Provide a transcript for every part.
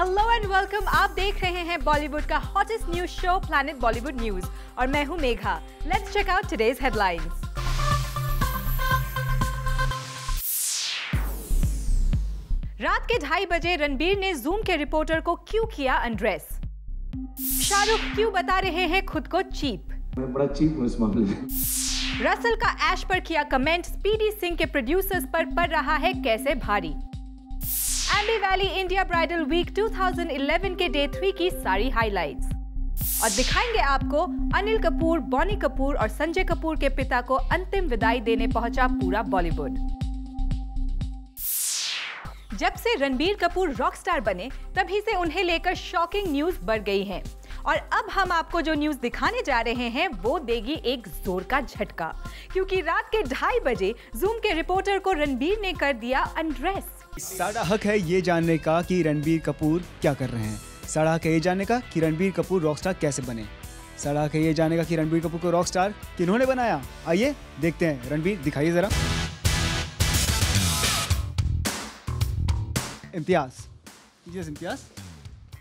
Hello and welcome. आप देख रहे हैं बॉलीवुड का hottest news show planet Bollywood news और मैं हूं Megha. Let's check out today's headlines. रात के 2:30 बजे रणबीर ने जूम के रिपोर्टर को क्यों किया अनड्रेस। शाहरुख क्यों बता रहे हैं खुद को चीप। मैं बड़ा चीप हूं इस मामले में। रसल का ऐश पर किया कमेंट, स्पीडी सिंह के प्रोड्यूसर्स पर पड़ रहा है कैसे भारी। Aamby Valley India bridal week 2011 के डे 3 की सारी हाइलाइट्स और दिखाएंगे आपको अनिल कपूर, बॉनी कपूर और संजय कपूर के पिता को अंतिम विदाई देने पहुंचा पूरा बॉलीवुड। जब से रणबीर कपूर रॉकस्टार बने तभी से उन्हें लेकर शॉकिंग न्यूज बढ़ गई हैं और अब हम आपको जो न्यूज दिखाने जा रहे हैं वो देगी एक जोर का झटका, क्योंकि रात के 2:30 बजे जूम के रिपोर्टर को रणबीर ने कर दिया अनड्रेस। सारा हक है ये जानने का कि रणबीर कपूर क्या कर रहे हैं। सारा हक है ये जानने का कि रणबीर कपूर रॉकस्टार कैसे बने। सारा हक है ये जानने का कि रणबीर कपूर को रॉकस्टार किन्होंने बनाया। आइए देखते हैं। रणबीर दिखाइए जरा। इम्तियाज, इम्तियाज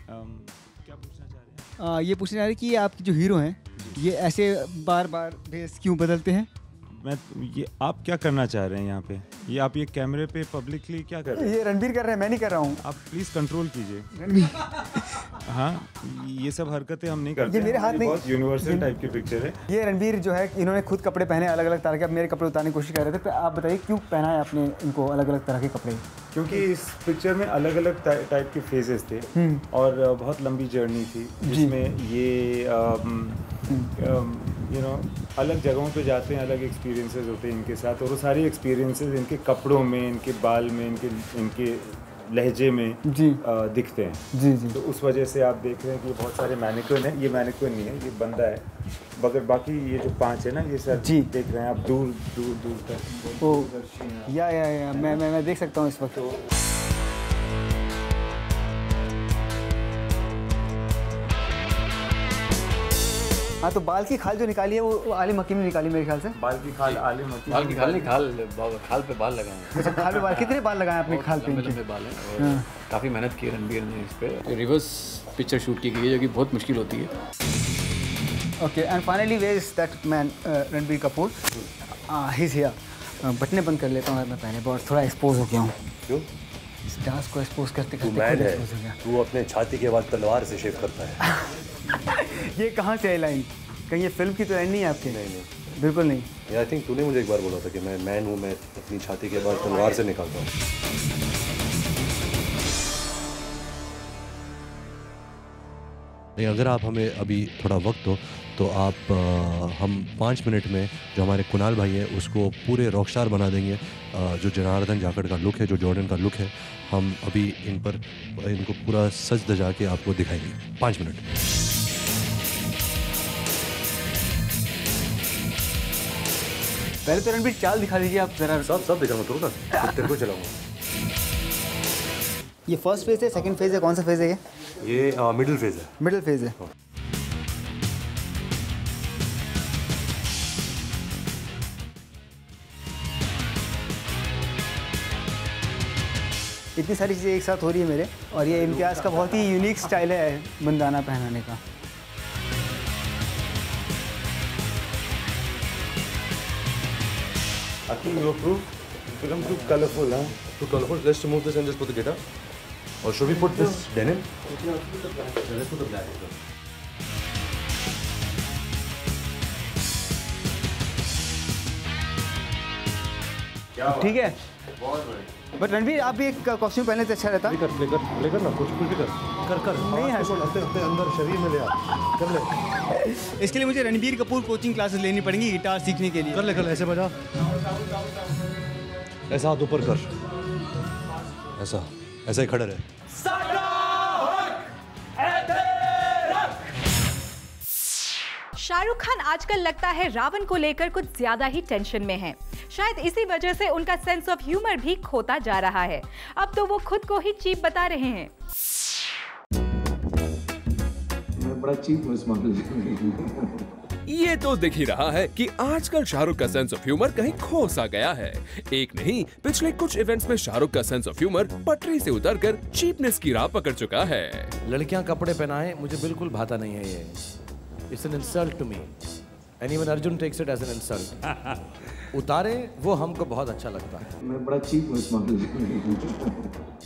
क्या पूछना चाह रहे हैं? ये पूछना चाह रहे हैं कि ये आपके जो हीरो हैं ये ऐसे बार बार भेस क्यों बदलते हैं। ये आप क्या करना चाह रहे हैं यहाँ पे? ये आप ये कैमरे पे पब्लिकली क्या कर रहे हैं? ये रणबीर कर रहे हैं, मैं नहीं कर रहा हूँ। आप प्लीज कंट्रोल कीजिए। रणबीर हाँ, ये सब हरकतें हम नहीं करते। ये मेरे हाथ में बहुत यूनिवर्सल टाइप की पिक्चर है। ये रणबीर जो है इन्होंने खुद कपड़े पहने अलग अलग तरह के। अब मेरे कपड़े उतारने की कोशिश कर रहे थे, तो आप बताइए क्यों पहना है आपने इनको अलग अलग तरह के कपड़े। क्योंकि इस पिक्चर में अलग अलग टाइप के फेजेस थे और बहुत लंबी जर्नी थी जिसमें ये अलग जगहों पे जाते हैं, अलग एक्सपीरियंसेस होते हैं इनके साथ और वो सारे एक्सपीरियंसेस इनके कपड़ों में, इनके बाल में, इनके लहजे में दिखते हैं। जी जी। तो उस वजह से आप देख रहे हैं कि बहुत सारे मैनिक्विन है। ये मैनिक्विन नहीं है, ये बंदा है। मगर बाकी ये जो 5 है ना, ये सर जी देख रहे हैं आप दूर दूर दूर तक। ओ या मैं देख सकता हूँ इस वक्त। हाँ, तो बाल की खाल जो निकाली है वो आलिम हकीम ने निकाली मेरे ख्याल से। बाल की खाल आलिम हकीम। बाल की खाल नहीं, खाल पे बाल लगाए हैं। अच्छा, खाल पे बाल। कितने बाल लगाए आपने खाल पे? लंबे बाल हैं और काफ़ी मेहनत की रणबीर ने इस पे। रिवर्स पिक्चर शूट की गई है जो कि बहुत मुश्किल होती है। Okay, and finally where is that man Ranbir Kapoor. He is here. बटने बंद कर लेता हूँ मैं पहले, बहुत थोड़ा एक्सपोज हो गया हूँ। क्यों? इस डांस को एक्सपोज करते तू मैड है, तू अपने छाती के बाद तलवार से शेव करता है। ये कहाँ से है लाइन? कहीं ये फिल्म की तो लाइन नहीं है आपकी? नहीं, बिल्कुल नहीं। आई थिंक तूने मुझे एक बार बोला था कि मैं मैन हूँ, मैं अपनी छाती के बाद तलवार से निकालता हूँ। नहीं, अगर आप हमें अभी थोड़ा वक्त हो तो आप हम 5 मिनट में जो हमारे कुणाल भाई हैं उसको पूरे रॉकस्टार बना देंगे। जो जनार्दन जाखड़ का लुक है, जो जॉर्डन का लुक है, हम अभी इनको पूरा सज धजा के आपको दिखाएंगे। 5 मिनट। पहले तो रणबीर चाल दिखा दीजिए आप जरा। सब दिखाऊंगा, तो ना तेरे को चलाऊंगा। ये फर्स्ट फेज है, सेकंड फेज है, कौन सा फेज है ये मिडिल फेज है। मिडिल फेज है। इतनी सारी चीज़ें एक साथ हो रही है मेरे, और ये इम्तियाज का बहुत ही यूनिक स्टाइल है बंदाना पहनाने का। I think your proof become too colorful, huh? Too colorful. Let's remove this and just put the guitar. Or should we put this denim? Yeah, let's put the black. ठीक है, but Ranbir आप भी एक costume पहनने से अच्छा रहता। Play कर ना, कुछ भी कर नहीं है अंदर शरीर में ले आ, कर ले। इसके लिए मुझे रणबीर कपूर कोचिंग क्लासेस लेनी पड़ेंगी गिटार सीखने के लिए। कर ले, ऐसे बजा, ऐसा हाथ ऊपर कर, ऐसा ही खड़ा रहे। शाहरुख खान आजकल लगता है रावण को लेकर कुछ ज्यादा ही टेंशन में हैं। शायद इसी वजह से उनका सेंस ऑफ ह्यूमर भी खोता जा रहा है। अब तो वो खुद को ही चीप बता रहे हैं। मैं बड़ा चीप हूं इस मामले में। ये तो दिख ही रहा है कि आजकल शाहरुख का सेंस ऑफ ह्यूमर कहीं खो सा गया है। एक नहीं, पिछले कुछ इवेंट्स में शाहरुख का सेंस ऑफ ह्यूमर पटरी से उतरकर चीपनेस की राह पकड़ चुका है। लड़कियां कपड़े पहनाएं मुझे बिल्कुल भाता नहीं है ये। It's an insult to me and even Arjun takes it as an insult. उतारे वो हमको बहुत अच्छा लगता है। मैं बड़ा चीप हूँ इस मामले में।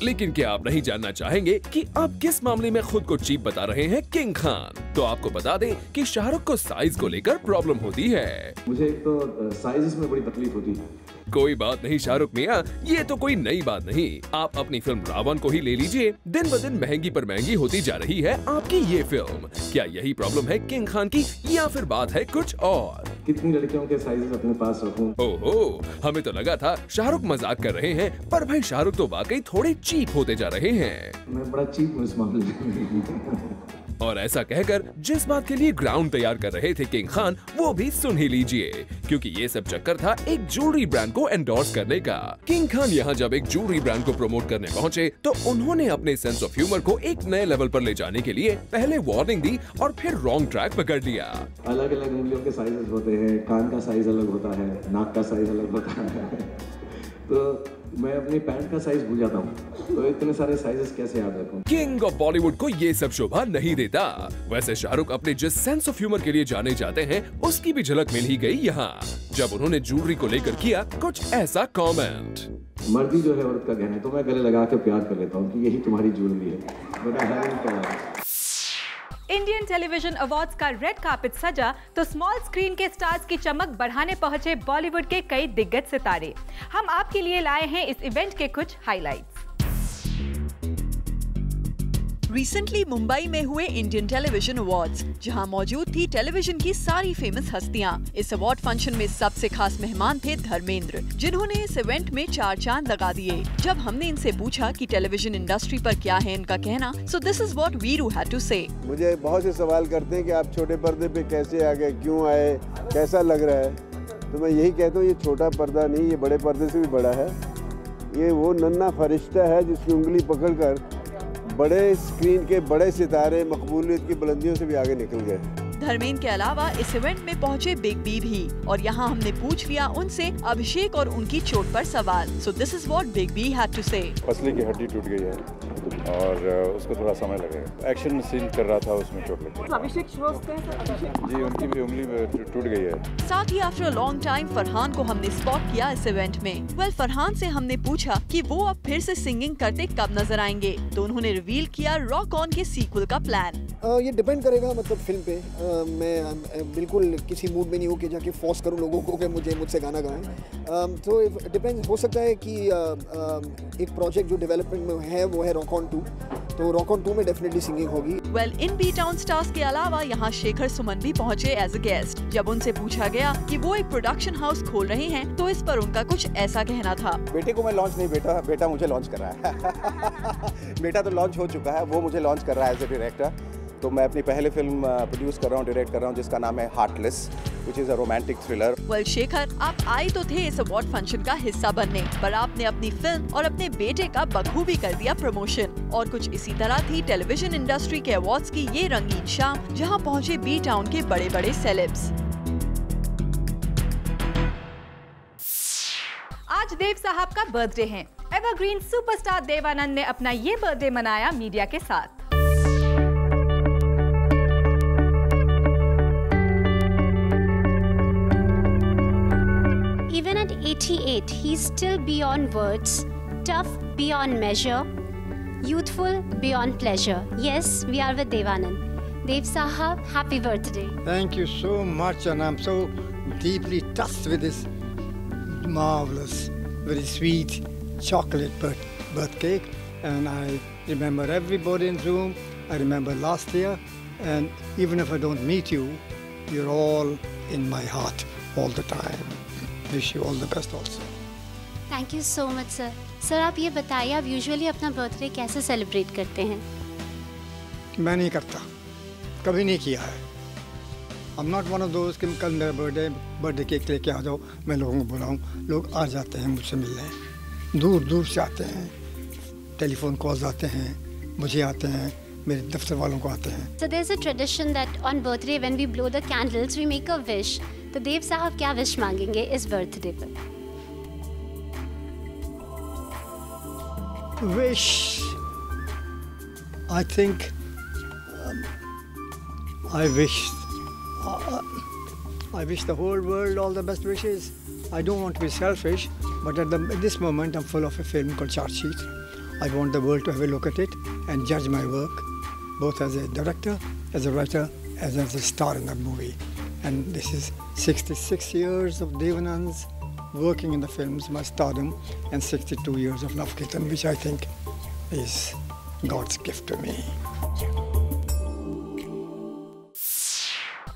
लेकिन क्या आप नहीं जानना चाहेंगे कि अब किस मामले में खुद को चीप बता रहे हैं किंग खान? तो आपको बता दें कि शाहरुख को साइज को लेकर प्रॉब्लम होती है। मुझे एक तो साइजेस में बड़ी तकलीफ होती है। कोई बात नहीं शाहरुख मियाँ, ये तो कोई नई बात नहीं। आप अपनी फिल्म रावण को ही ले लीजिए, दिन ब दिन महंगी पर महंगी होती जा रही है आपकी ये फिल्म। क्या यही प्रॉब्लम है किंग खान की या फिर बात है कुछ और? कितनी लड़कियों के साइजेस अपने पास रखूं? ओहो, हमें तो लगा था शाहरुख मजाक कर रहे हैं, पर भाई शाहरुख तो वाकई थोड़े चीप होते जा रहे हैं। मैं बड़ा चीप हूँ इस मामले में। और ऐसा कहकर जिस बात के लिए ग्राउंड तैयार कर रहे थे किंग खान, वो भी सुन ही लीजिए, क्योंकि ये सब चक्कर था एक ज्वेलरी ब्रांड को एंडोर्स करने का। किंग खान यहाँ जब एक ज्वेलरी ब्रांड को प्रमोट करने पहुँचे तो उन्होंने अपने सेंस ऑफ ह्यूमर को एक नए लेवल पर ले जाने के लिए पहले वार्निंग दी और फिर रॉन्ग ट्रैक पकड़ लिया। अलग अलग उंगलियों के साइजेस होते हैं, कान का साइज अलग होता है, नाक का साइज अलग होता है। तो मैं अपनी पैंट का साइज भूल जाता हूँ, तो इतने सारे साइजेस कैसे याद रखूं? किंग ऑफ बॉलीवुड को ये सब शोभा नहीं देता। वैसे शाहरुख अपने जिस सेंस ऑफ ह्यूमर के लिए जाने जाते हैं उसकी भी झलक मिल ही गई यहाँ, जब उन्होंने ज्वेलरी को लेकर किया कुछ ऐसा कमेंट। मर्दी जो है औरत का गहना है, तो मैं गले लगा के प्यार कर लेता हूँ कि यही तुम्हारी ज्वेलरी है। मेरा हैरान क्या इंडियन टेलीविजन अवार्ड्स का रेड कार्पेट सजा तो स्मॉल स्क्रीन के स्टार्स की चमक बढ़ाने पहुंचे बॉलीवुड के कई दिग्गज सितारे। हम आपके लिए लाए हैं इस इवेंट के कुछ हाइलाइट्स। रिसेंटली मुंबई में हुए इंडियन टेलीविजन अवार्ड्स, जहां मौजूद थी टेलीविजन की सारी फेमस हस्तियां। इस अवार्ड फंक्शन में सबसे खास मेहमान थे धर्मेंद्र, जिन्होंने इस इवेंट में 4 चांद लगा दिए। जब हमने इनसे पूछा कि टेलीविजन इंडस्ट्री पर क्या है इनका कहना, so this is what Veeru had to say. मुझे बहुत से सवाल करते हैं कि आप छोटे पर्दे पे कैसे आ गए, क्यों आए, कैसा लग रहा है, तो मैं यही कहता हूँ ये छोटा पर्दा नहीं, ये बड़े पर्दे से भी बड़ा है। ये वो नन्हा फरिश्ता है जिसकी उंगली पकड़कर बड़े स्क्रीन के बड़े सितारे मकबूलियत की बुलंदियों से भी आगे निकल गए। धर्मेंद्र के अलावा इस इवेंट में पहुंचे बिग बी भी, और यहाँ हमने पूछ लिया उनसे अभिषेक और उनकी चोट पर सवाल। So this is what big B had to say. पसली की हड्डी टूट गई है और उसको थोड़ा समय लगेगा। एक्शन सीन कर रहा था, उसमें चोट लगी। अभिषेक जी, उनकी भी उंगली टूट गई है। साथ ही after a long time Farhan को हमने स्पॉट किया इस इवेंट में। फरहान से हमने पूछा कि वो अब फिर से सिंगिंग करते कब नजर आएंगे, तो उन्होंने रिवील किया रॉक ऑन के सीक्वल का प्लान। ये डिपेंड करेगा मतलब फिल्म पे। मैं बिल्कुल किसी मूड में नहीं हूँ कि जाके फोर्स करूँ लोगों को कि मुझसे गाना गाएं। तो डिपेंड, हो सकता है कि एक प्रोजेक्ट जो डेवलपमेंट में है वो है रॉक ऑन 2, तो रॉक ऑन 2 में डेफिनेटली सिंगिंग होगी। इन बी टाउन स्टार्स के अलावा यहाँ शेखर सुमन भी पहुँचे एज अ गेस्ट। जब उनसे पूछा गया कि वो एक प्रोडक्शन हाउस खोल रहे हैं, तो इस पर उनका कुछ ऐसा कहना था। बेटे को मैं लॉन्च नहीं, बेटा मुझे लॉन्च कर रहा है। बेटा तो लॉन्च हो चुका है, वो मुझे लॉन्च कर रहा है एज ए डायरेक्टर। तो मैं अपनी पहली फिल्म प्रोड्यूस कर रहा हूँ, डायरेक्ट कर रहा हूँ, जिसका नाम है heartless, which is a romantic thriller. Shekhar, आप आए तो थे इस अवार्ड फंक्शन का हिस्सा बनने, पर आपने अपनी फिल्म और अपने बेटे का बखूबी कर दिया प्रमोशन। और कुछ इसी तरह थी टेलीविजन इंडस्ट्री के अवार्ड्स की ये रंगीन शाम, जहाँ पहुँचे बी टाउन के बड़े बड़े सेलेब्स। आज देव साहब का बर्थडे है। एवरग्रीन सुपरस्टार देवानंद ने अपना ये बर्थडे मनाया मीडिया के साथ। Even at 88, he's still beyond words, tough beyond measure, youthful beyond pleasure. Yes, we are with Devanand. Dev Sahab, happy birthday. Thank you so much, and I'm so deeply touched with this marvelous, very sweet chocolate birth cake. And I remember everybody in Zoom. I remember last year, and even if I don't meet you, you're all in my heart all the time. Wish you all the best also. Thank you so much, sir. Sir, आप ये बताइए, आप usually अपना birthday कैसे celebrate करते हैं? मैं नहीं करता, कभी नहीं किया है। I'm not one of those कि कल मेरा बर्थडे केक लेके आ जाओ, मैं लोगों को बुलाऊं। लोग आ जाते हैं मुझसे मिलने, दूर दूर से आते हैं, टेलीफोन कॉल्स आते हैं, मुझे आते हैं, मेरे दफ्तर वालों को आते हैं। So there's a tradition that on birthday when we blow the candles we make a wish. तो देव साहब क्या विश मांगेंगे इस बर्थडे पर? Wish, I think I wish the whole world all the best wishes. I don't want to be selfish, but at this moment I'm full of a film called Chartsheet. I want the world to have a look at it and judge my work, both as a director, as a writer, as a star in that movie. And this is 66 years of Devanand's working in the films, my stardom, and 62 years of Love Kirtan, which I think is God's gift to me.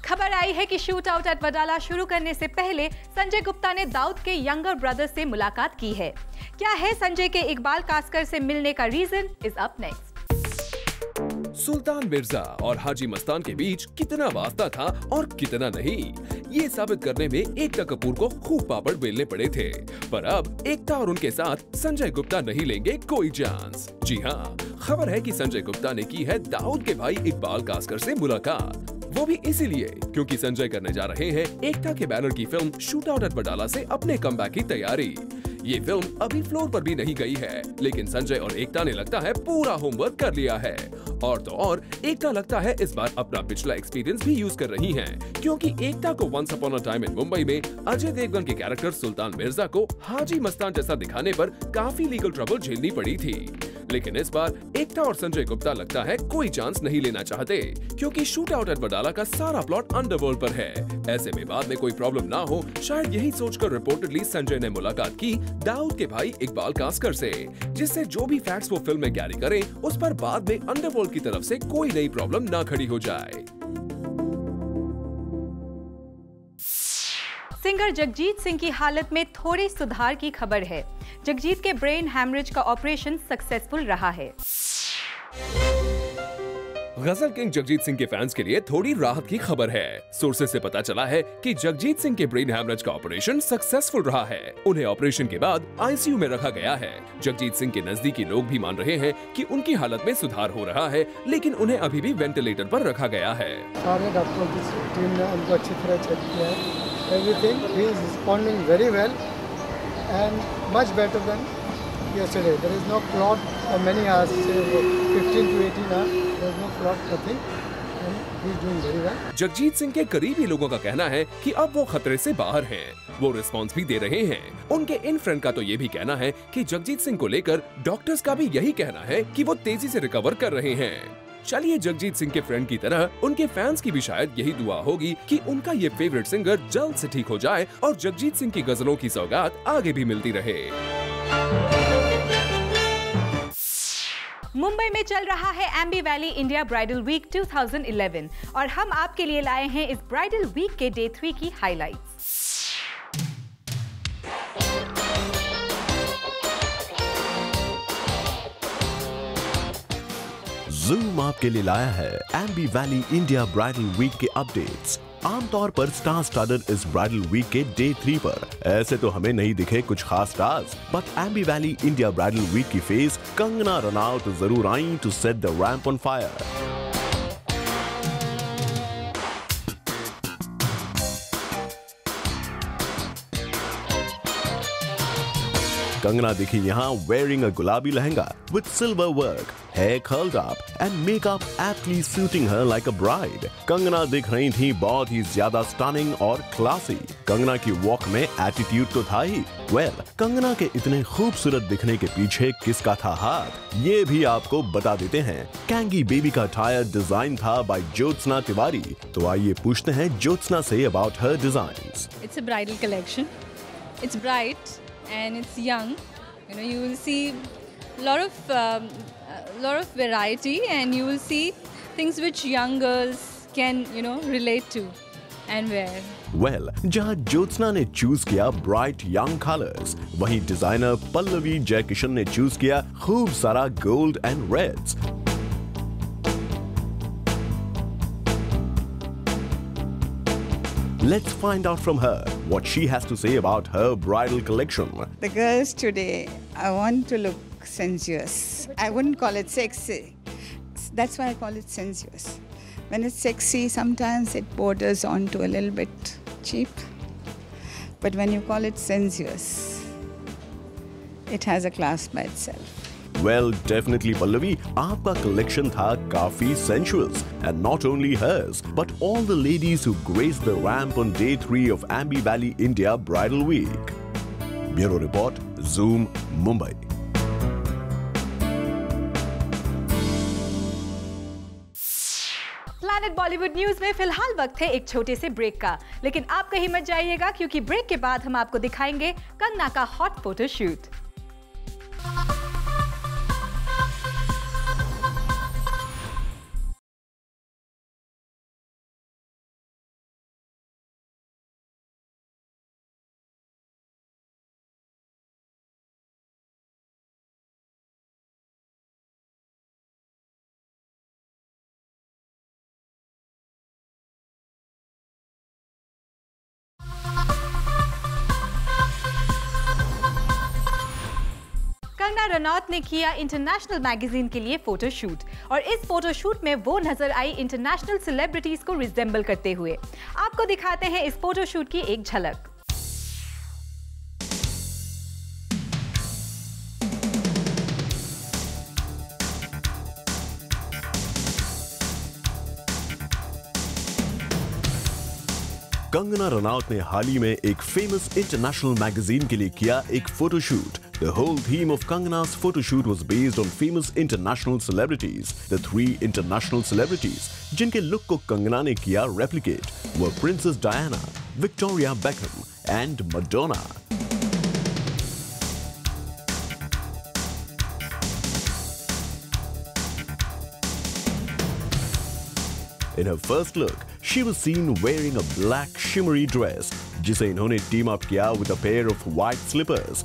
खबर आई है कि shoot out at Wadala शुरू करने से पहले संजय गुप्ता ने दाऊद के younger brother से मुलाकात की है। क्या है संजय के इकबाल कास्कर से मिलने का रीजन इज अप नेक्स्ट। सुल्तान मिर्जा और हाजी मस्तान के बीच कितना वास्ता था और कितना नहीं, ये साबित करने में एकता कपूर को खूब पापड़ बेलने पड़े थे। पर अब एकता और उनके साथ संजय गुप्ता नहीं लेंगे कोई चांस। जी हाँ, खबर है कि संजय गुप्ता ने की है दाऊद के भाई इकबाल कास्कर से मुलाकात, वो भी इसीलिए क्योंकि संजय करने जा रहे हैं एकता के बैनर की film shoot out at Wadala से अपने कमबैक की तैयारी। ये फिल्म अभी फ्लोर पर भी नहीं गई है, लेकिन संजय और एकता ने लगता है पूरा होमवर्क कर लिया है। और तो और एकता लगता है इस बार अपना पिछला एक्सपीरियंस भी यूज कर रही हैं, क्योंकि एकता को once upon a time in Mumbai में अजय देवगन के कैरेक्टर सुल्तान मिर्जा को हाजी मस्तान जैसा दिखाने पर काफी लीगल ट्रबल झेलनी पड़ी थी। लेकिन इस बार एकता और संजय गुप्ता लगता है कोई चांस नहीं लेना चाहते, क्योंकि शूट आउट एट वडाला का सारा प्लॉट अंडरवर्ल्ड पर है। ऐसे में बाद में कोई प्रॉब्लम ना हो, शायद यही सोचकर रिपोर्टेडली संजय ने मुलाकात की दाऊद के भाई इकबाल कास्कर से, जिससे जो भी फैक्ट्स वो फिल्म में कैरी करें उस पर बाद में अंडरवर्ल्ड की तरफ से कोई नई प्रॉब्लम ना खड़ी हो जाए। सिंगर जगजीत सिंह की हालत में थोड़े सुधार की खबर है। जगजीत के ब्रेन हैमरेज का ऑपरेशन सक्सेसफुल रहा है। गजल किंग जगजीत सिंह के फैंस के लिए थोड़ी राहत की खबर है। सोर्सेस से पता चला है कि जगजीत सिंह के ब्रेन हैमरेज का ऑपरेशन सक्सेसफुल रहा है। उन्हें ऑपरेशन के बाद आईसीयू में रखा गया है। जगजीत सिंह के नजदीकी लोग भी मान रहे हैं कि उनकी हालत में सुधार हो रहा है, लेकिन उन्हें अभी भी वेंटिलेटर पर रखा गया है। सारे डॉक्टरों की टीम ने उनको अच्छी तरह चेक किया है। Everything, he is responding very well and much better than yesterday. There is no clot for many hours, say 15 to 18 hours. There is no clot, nothing, and he is doing very well. Jagjit Singh के करीबी लोगों का कहना है कि अब वो खतरे से बाहर हैं। वो रिस्पॉन्स भी दे रहे हैं। उनके इन फ्रेंड का तो ये भी कहना है कि जगजीत सिंह को लेकर डॉक्टर्स का भी यही कहना है कि वो तेजी से रिकवर कर रहे हैं। चलिए जगजीत सिंह के फ्रेंड की तरह उनके फैंस की भी शायद यही दुआ होगी कि उनका ये फेवरेट सिंगर जल्द से ठीक हो जाए और जगजीत सिंह की गजलों की सौगात आगे भी मिलती रहे। मुंबई में चल रहा है Aamby Valley India bridal week 2011 और हम आपके लिए लाए हैं इस ब्राइडल वीक के डे 3 की हाइलाइट्स। Zoom आपके लिए लाया है Aamby Valley India bridal week के अपडेट्स। आमतौर पर स्टार स्टडड इस ब्राइडल वीक के डे 3 पर ऐसे तो हमें नहीं दिखे कुछ खास stars, but Aamby Valley India bridal week की फेस कंगना रनौत जरूर आई to set the ramp on fire. Kangana दिखी यहाँ wearing a गुलाबी lehenga with silver work, hair curled up and makeup aptly suiting her like a bride. Kangana दिख रही थी बहुत ही ज्यादा stunning और classy. कंगना की वॉक में एटीट्यूड तो था ही। कंगना के इतने खूबसूरत दिखने के पीछे किसका था हाथ, ये भी आपको बता देते हैं। कैंगी बेबी का अटायर डिजाइन था बाय ज्योत्सना तिवारी। तो आइए पूछते हैं ज्योत्सना से about her designs. It's a bridal collection. It's bright and it's young. You know, you will see lot of variety, and you will see things which young girls can, you know, relate to and wear. जहां ज्योत्सना ने choose किया bright young colours, वहीं designer Pallavi Jaikishan ने choose किया खूब सारा gold and reds. Let's find out from her what she has to say about her bridal collection. The girls today, I want to look sensuous. I wouldn't call it sexy. that's why I call it sensuous. When it's sexy, sometimes it borders on to a little bit cheap. But when you call it sensuous, it has a class by itself. Well, definitely Pallavi, आपका collection था काफी sensuous, and not only hers, but all the ladies who graced the ramp on day 3 of Ambi Valley India Bridal Week. Bureau Report, Zoom, Mumbai. Planet Bollywood news में फिलहाल वक्त है एक छोटे से ब्रेक का, लेकिन आप कहीं मत जाइएगा क्योंकि ब्रेक के बाद हम आपको दिखाएंगे कंगना का हॉट फोटोशूट। कंगना रनौत ने किया इंटरनेशनल मैगजीन के लिए फोटोशूट, और इस फोटोशूट में वो नजर आई इंटरनेशनल सेलिब्रिटीज को रिजेंबल करते हुए। आपको दिखाते हैं इस फोटोशूट की एक झलक। कंगना रनौत ने हाल ही में एक फेमस इंटरनेशनल मैगजीन के लिए किया एक photoshoot. The whole theme of Kangana's photoshoot was based on famous international celebrities. The 3 international celebrities जिनके लुक को कंगना ने किया replicate were Princess Diana, Victoria Beckham and Madonna. In her first look, she was seen wearing a black shimmery dress, जिसे इन्होंने team up किया with a pair of white slippers.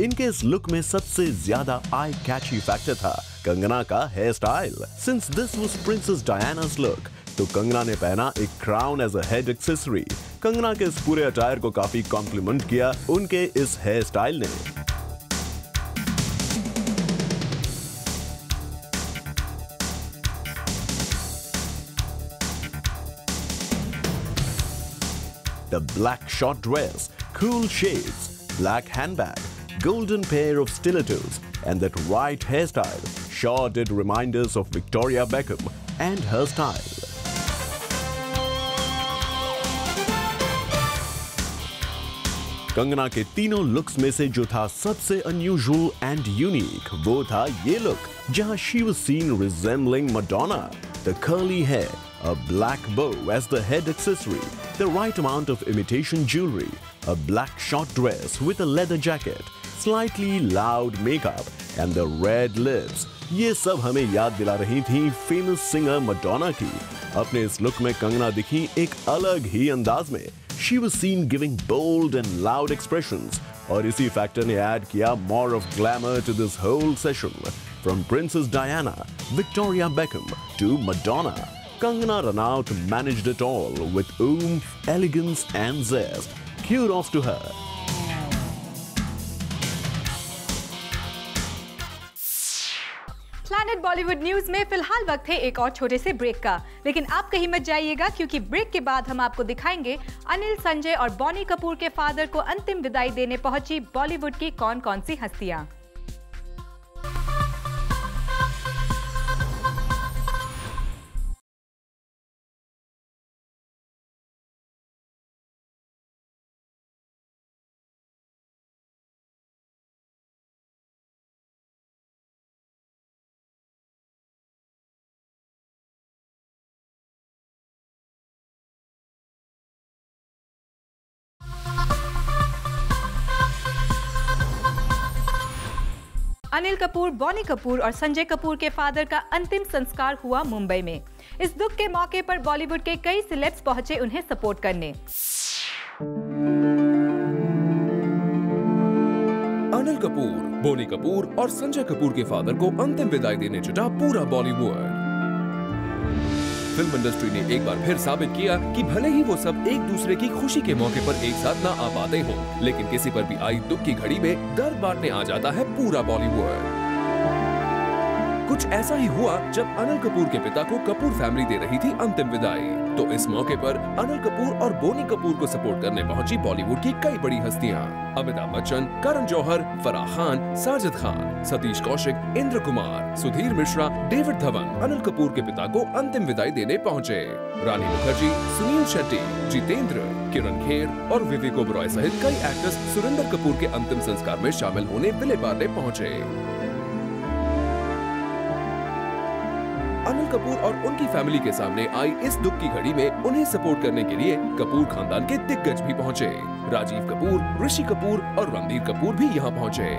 इनके इस look में सबसे ज्यादा आई कैची फैक्टर था कंगना का hair style. Since this was princess Diana's look, तो कंगना ने पहना एक crown as a head accessory. Kangana के इस पूरे अटायर को काफी कॉम्प्लीमेंट किया उनके इस हेयर स्टाइल ने। The black short dress, cool shades, black handbag, golden pair of stilettos and that right hairstyle sure did remind us of Victoria Beckham and her style. Kangana के तीनों लुक्स में से जो था सबसे unusual and unique वो था ये लुक जहां she was seen resembling Madonna. The curly hair, a black bow as the head accessory, the right amount of imitation jewelry, a black short dress with a leather jacket, slightly loud makeup and the red lips. ये सब हमें याद दिला रही थी famous singer Madonna की। अपने इस लुक में कंगना दिखी एक अलग ही अंदाज में। She was seen giving bold and loud expressions और इसी फैक्टर ने ऐड किया more of glamour to this whole session. From Princess Diana, Victoria Beckham to Madonna, Kangana Ranaut managed it all with oomph, elegance and zest. Kudos to her. Planet Bollywood news में फिलहाल वक्त है एक और छोटे से ब्रेक का, लेकिन आप कहीं मत जाइएगा क्योंकि ब्रेक के बाद हम आपको दिखाएंगे अनिल, संजय और बॉनी कपूर के फादर को अंतिम विदाई देने पहुंची बॉलीवुड की कौन-कौन सी हस्तियां। अनिल कपूर, बॉनी कपूर और संजय कपूर के फादर का अंतिम संस्कार हुआ मुंबई में। इस दुख के मौके पर बॉलीवुड के कई सेलेब्स पहुंचे उन्हें सपोर्ट करने। अनिल कपूर, बॉनी कपूर और संजय कपूर के फादर को अंतिम विदाई देने जुटा पूरा बॉलीवुड। फिल्म इंडस्ट्री ने एक बार फिर साबित किया कि भले ही वो सब एक दूसरे की खुशी के मौके पर एक साथ ना आ पाते हों, लेकिन किसी पर भी आई दुख की घड़ी में दर्द बांटने आ जाता है पूरा बॉलीवुड। कुछ ऐसा ही हुआ जब अनिल कपूर के पिता को कपूर फैमिली दे रही थी अंतिम विदाई। तो इस मौके पर अनिल कपूर और बोनी कपूर को सपोर्ट करने पहुंची बॉलीवुड की कई बड़ी हस्तियां। अमिताभ बच्चन, करण जौहर, फराह खान, साजिद खान, सतीश कौशिक, इंद्र कुमार, सुधीर मिश्रा, डेविड धवन अनिल कपूर के पिता को अंतिम विदाई देने पहुंचे। रानी मुखर्जी, सुनील शेट्टी, जितेंद्र, किरण खेर और विवेक ओबरॉय सहित कई एक्टर्स सुरेंद्र कपूर के अंतिम संस्कार में शामिल होने विले पार्ले पहुंचे। अनिल कपूर और उनकी फैमिली के सामने आई इस दुख की घड़ी में उन्हें सपोर्ट करने के लिए कपूर खानदान के दिग्गज भी पहुंचे। राजीव कपूर, ऋषि कपूर और रणबीर कपूर भी यहां पहुंचे।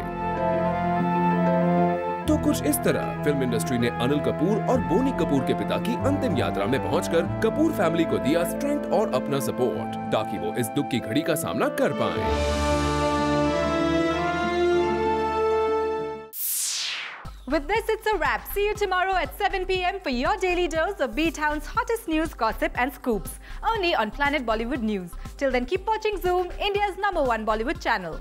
तो कुछ इस तरह फिल्म इंडस्ट्री ने अनिल कपूर और बोनी कपूर के पिता की अंतिम यात्रा में पहुंचकर कपूर फैमिली को दिया स्ट्रेंथ और अपना सपोर्ट, ताकि वो इस दुख की घड़ी का सामना कर पाएं। With this, it's a wrap. See you tomorrow at 7 p.m. for your daily dose of B-Town's hottest news, gossip and scoops. Only on Planet Bollywood News. Till then, keep watching Zoom, India's #1 Bollywood channel.